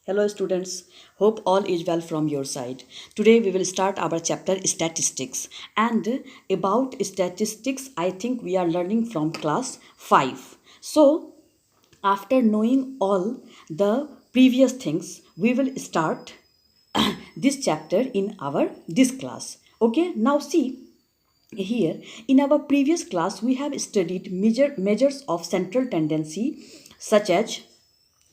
Hello students, hope all is well from your side. Today we will start our chapter statistics, and about statistics I think we are learning from class 5. So after knowing all the previous things we will start this chapter in our this class. Okay, now see here in our previous class we have studied measures of central tendency such as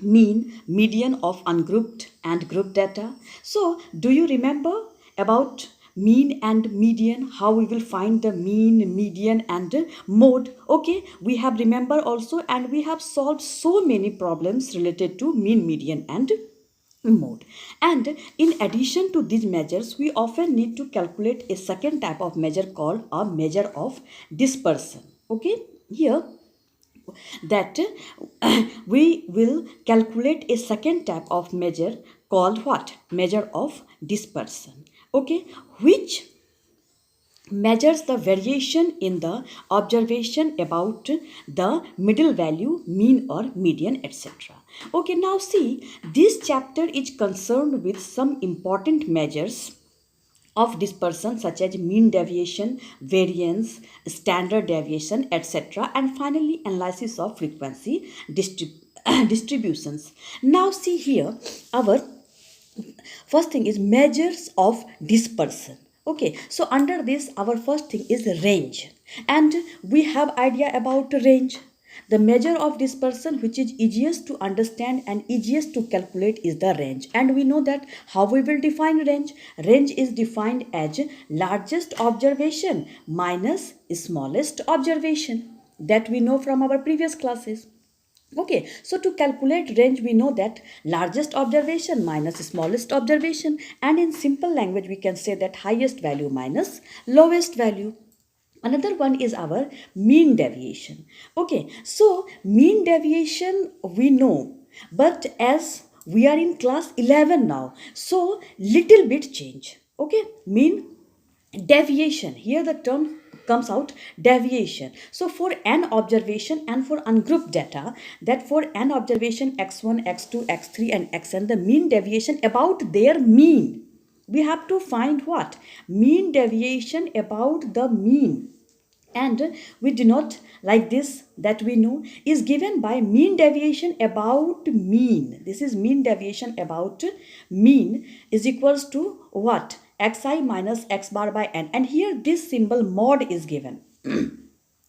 mean, median of ungrouped and group data. So do you remember about mean and median, how we will find the mean, median and mode? Okay, we have remember also, and we have solved so many problems related to mean, median and mode. And in addition to these measures, we often need to calculate a second type of measure called a measure of dispersion. Okay, here that we will calculate a second type of measure called what? Measure of dispersion. Okay, which measures the variation in the observation about the middle value, mean or median, etc. Okay, now see, this chapter is concerned with some important measures of dispersion such as mean deviation, variance, standard deviation, etc. and finally analysis of frequency distributions. Now see here, our first thing is measures of dispersion. Okay, so under this our first thing is range, and we have idea about range. The measure of dispersion which is easiest to understand and easiest to calculate is the range, and we know that how we will define range. Range is defined as largest observation minus smallest observation, that we know from our previous classes. Okay, so to calculate range we know that largest observation minus smallest observation, and in simple language we can say that highest value minus lowest value. Another one is our mean deviation. Okay, so mean deviation we know, but as we are in class 11 now, so little bit change. Okay, mean deviation, here the term comes out deviation. So for an observation and for ungrouped data, that for an observation x1, x2, x3 and xn, the mean deviation about their mean, we have to find what? Mean deviation about the mean. And we denote like this, that we know is given by mean deviation about mean. This is mean deviation about mean is equals to what? Xi minus x bar by n, and here this symbol mod is given.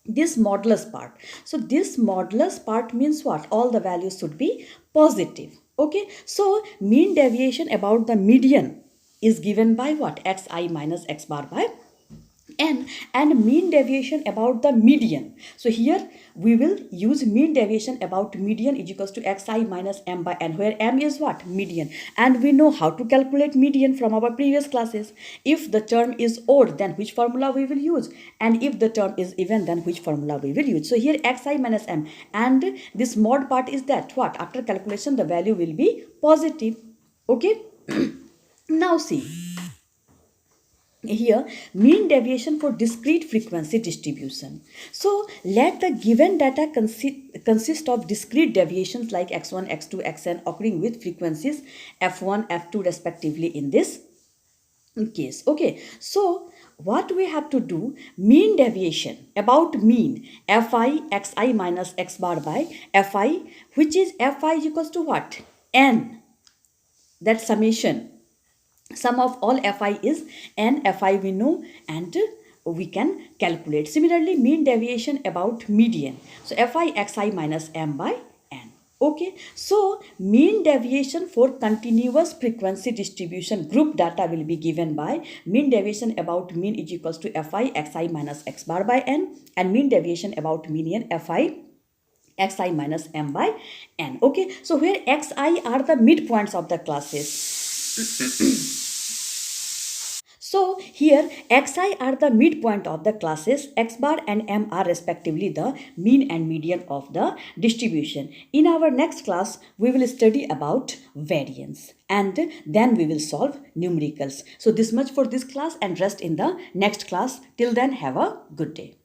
This modulus part. So this modulus part means what? All the values should be positive. Okay, so mean deviation about the median is given by what? Xi minus x bar by n, and mean deviation about the median. So here we will use mean deviation about median is equals to xi minus m by n, where m is what? Median, and we know how to calculate median from our previous classes. If the term is odd, then which formula we will use, and if the term is even, then which formula we will use. So here xi minus m, and this mod part is that what? After calculation the value will be positive. Okay. Now see here, mean deviation for discrete frequency distribution. So let the given data consist of discrete deviations like x1, x2, xn occurring with frequencies f1, f2 respectively in this case. Okay, so what we have to do, mean deviation about mean fi xi minus x bar by fi, which is fi is equals to what? N, that summation. Sum of all fi is n, fi we know, and we can calculate. Similarly, mean deviation about median. So fi xi minus m by n. Okay, so mean deviation for continuous frequency distribution group data will be given by mean deviation about mean is equals to fi xi minus x bar by n, and mean deviation about median fi xi minus m by n. Okay, so where xi are the midpoints of the classes. So here xi are the midpoint of the classes, x bar and m are respectively the mean and median of the distribution. In our next class we will study about variance, and then we will solve numericals. So this much for this class, and rest in the next class. Till then, have a good day.